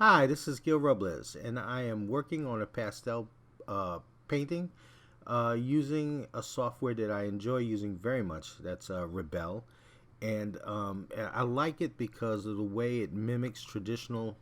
Hi, this is Gil Robles, and I am working on a pastel painting using a software that I enjoy using very much. That's Rebelle, and I like it because of the way it mimics traditional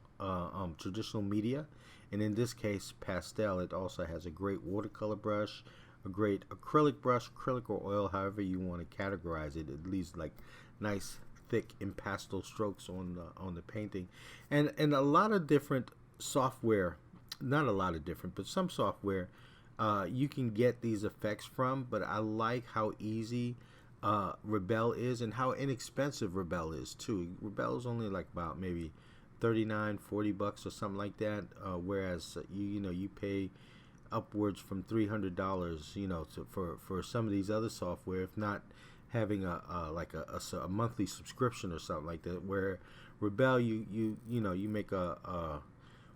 media, and in this case, pastel. It also has a great watercolor brush, a great acrylic brush, acrylic or oil, however you want to categorize it. It leaves like nice thick impasto strokes on the painting, and a lot of different software, not a lot of different, but some software you can get these effects from. But I like how easy Rebelle is and how inexpensive Rebelle is too. Rebelle is only like about maybe 39, 40 bucks or something like that, whereas you pay upwards from $300, for some of these other software, if not having a monthly subscription or something like that. Where Rebel, you make a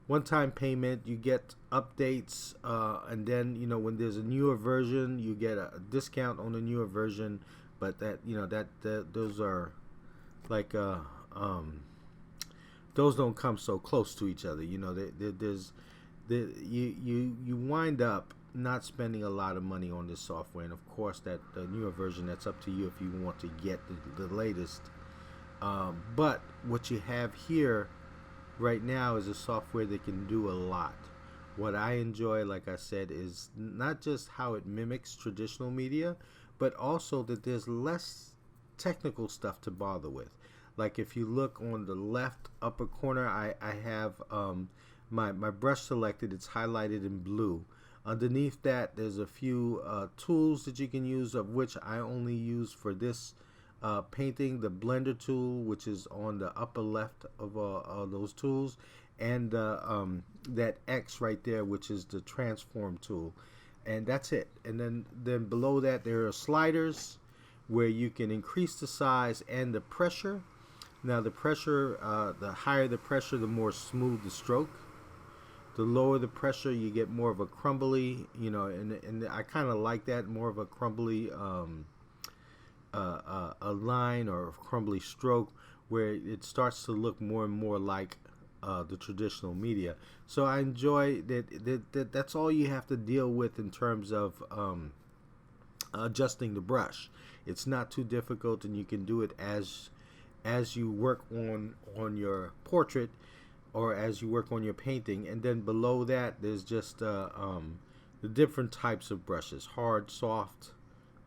one-time payment, you get updates, and then when there's a newer version, you get a discount on the newer version. But that those are like those don't come so close to each other. There's you wind up not spending a lot of money on this software, and of course that the newer version, that's up to you if you want to get the latest. But what you have here right now is a software that can do a lot. What I enjoy, like I said, is not just how it mimics traditional media, but also that there's less technical stuff to bother with. Like if you look on the left upper corner, I have my brush selected. It's highlighted in blue. Underneath that, there's a few tools that you can use, of which I only use for this painting. The blender tool, which is on the upper left of those tools, and that X right there, which is the transform tool. And that's it. And then below that, there are sliders where you can increase the size and the pressure. Now the pressure, the higher the pressure, the more smooth the stroke. The lower the pressure, you get more of a crumbly, and I kind of like that, more of a crumbly a line or a crumbly stroke, where it starts to look more and more like the traditional media. So I enjoy that. That's all you have to deal with in terms of adjusting the brush. It's not too difficult, and you can do it as you work on your portrait, or as you work on your painting. And then below that, there's just the different types of brushes: hard, soft,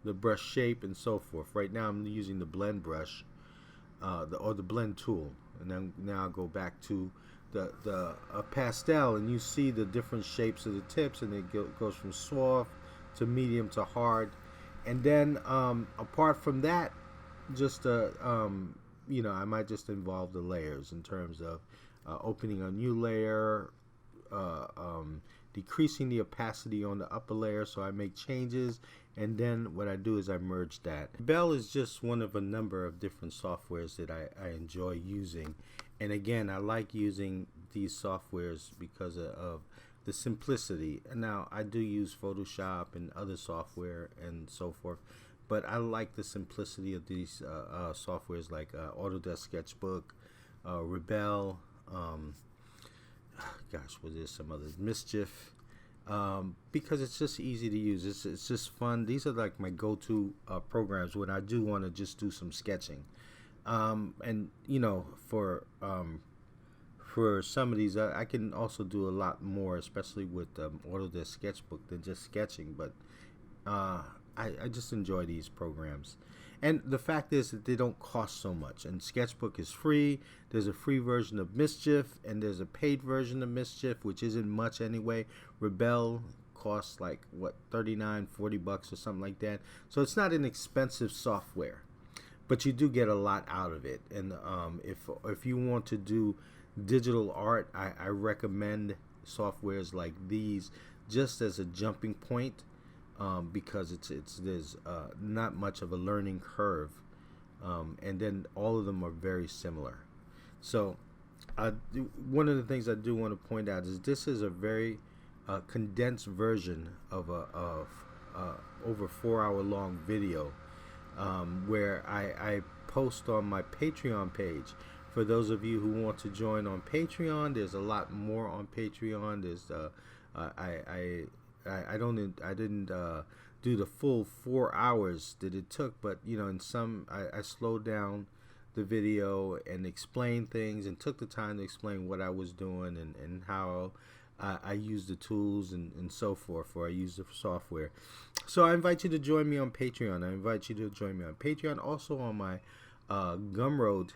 the brush shape, and so forth. Right now I'm using the blend brush, the blend tool. And then now I'll go back to the pastel, and you see the different shapes of the tips, and it goes from soft to medium to hard. And then apart from that, just I might just involve the layers in terms of opening a new layer, decreasing the opacity on the upper layer, so I make changes, and then what I do is I merge that. Bell is just one of a number of different softwares that I enjoy using, and again, I like using these softwares because of the simplicity. And now I do use Photoshop and other software and so forth, but I like the simplicity of these softwares like Autodesk Sketchbook, Rebelle, gosh, was there some others? Mischief, because it's just easy to use. It's just fun. These are like my go-to programs when I do want to just do some sketching. And for some of these, I can also do a lot more, especially with Autodesk Sketchbook, than just sketching. But I just enjoy these programs. And the fact is that they don't cost so much. And Sketchbook is free. There's a free version of Mischief, and there's a paid version of Mischief, which isn't much anyway. Rebelle costs like, what, 39, 40 bucks or something like that. So it's not an expensive software, but you do get a lot out of it. And if you want to do digital art, I recommend softwares like these just as a jumping point, because there's not much of a learning curve, and then all of them are very similar. So one of the things I do want to point out is this is a very condensed version of over 4 hour long video, where I post on my Patreon page For those of you who want to join on Patreon, there's a lot more on Patreon. There's I didn't do the full 4 hours that it took, but you know, in some I slowed down the video and explained things and took the time to explain what I was doing and how I use the tools and so forth, or I use the software. So I invite you to join me on Patreon. I invite you to join me on Patreon. Also on my Gumroad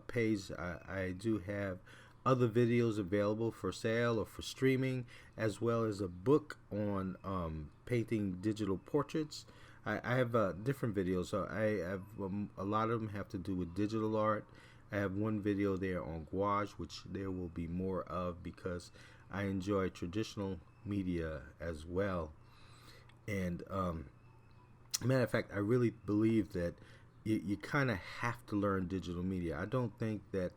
page, I do have other videos available for sale or for streaming, as well as a book on painting digital portraits. I have different videos. So I have a lot of them have to do with digital art. I have one video there on gouache, which there will be more of because I enjoy traditional media as well. And matter of fact, I really believe that you kind of have to learn digital media. I don't think that,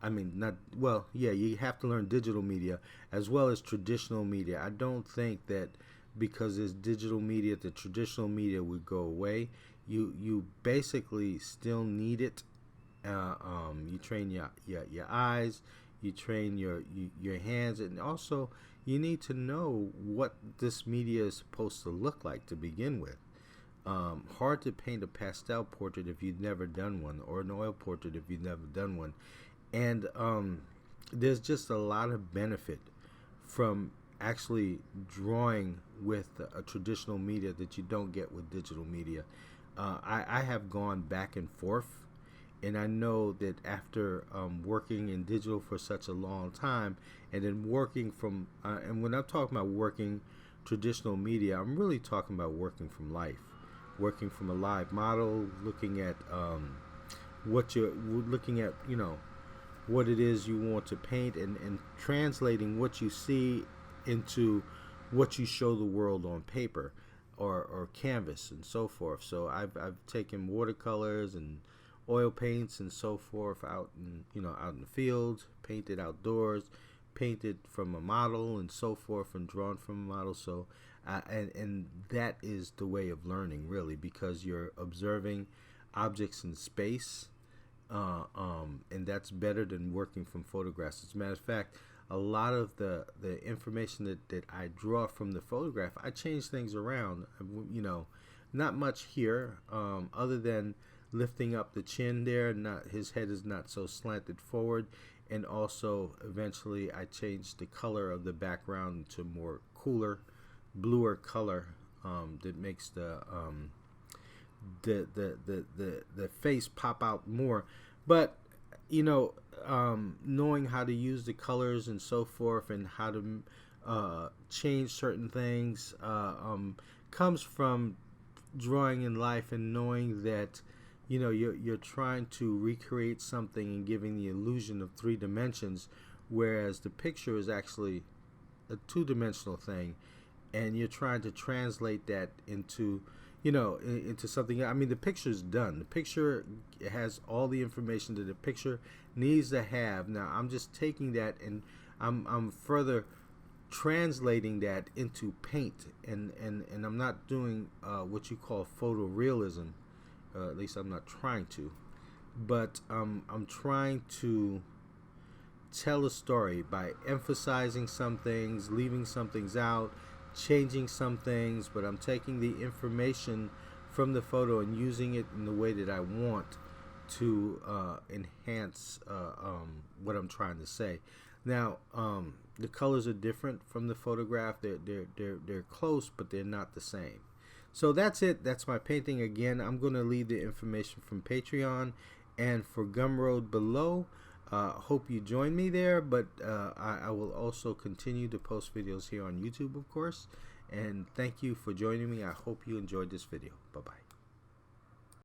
I mean, not, well, yeah, you have to learn digital media as well as traditional media. I don't think that because there's digital media, the traditional media would go away. You basically still need it. You train your eyes, you train your hands, and also you need to know what this media is supposed to look like to begin with. Hard to paint a pastel portrait if you've never done one, or an oil portrait if you've never done one. And there's just a lot of benefit from actually drawing with a traditional media that you don't get with digital media. I have gone back and forth, and I know that after working in digital for such a long time, and then working from, and when I'm talking about working traditional media, I'm really talking about working from life, working from a live model, looking at what you're looking at, you know, what it is you want to paint, and translating what you see into what you show the world on paper or canvas and so forth. So I've taken watercolors and oil paints and so forth out in the field, painted outdoors, painted from a model and so forth, and drawn from a model. So and that is the way of learning, really, because you're observing objects in space, and that's better than working from photographs. As a matter of fact, a lot of the information that I draw from the photograph, I change things around. You know, not much here, other than lifting up the chin there. Not, his head is not so slanted forward, and also eventually I changed the color of the background to more cooler, bluer color that makes the face pop out more. But you know, knowing how to use the colors and so forth, and how to change certain things comes from drawing in life, and knowing that, you know, you're trying to recreate something and giving the illusion of 3 dimensions, whereas the picture is actually a 2-dimensional thing, and you're trying to translate that into, you know, into something. I mean, the picture is done. The picture has all the information that the picture needs to have. Now I'm just taking that and I'm further translating that into paint, and I'm not doing what you call photorealism. At least I'm not trying to, but I'm trying to tell a story by emphasizing some things, leaving some things out, changing some things, but I'm taking the information from the photo and using it in the way that I want to enhance what I'm trying to say. Now, the colors are different from the photograph. They're close, but they're not the same. So that's it. That's my painting. Again, I'm going to leave the information from Patreon and for Gumroad below. Hope you join me there, but I will also continue to post videos here on YouTube, of course. And thank you for joining me. I hope you enjoyed this video. Bye-bye.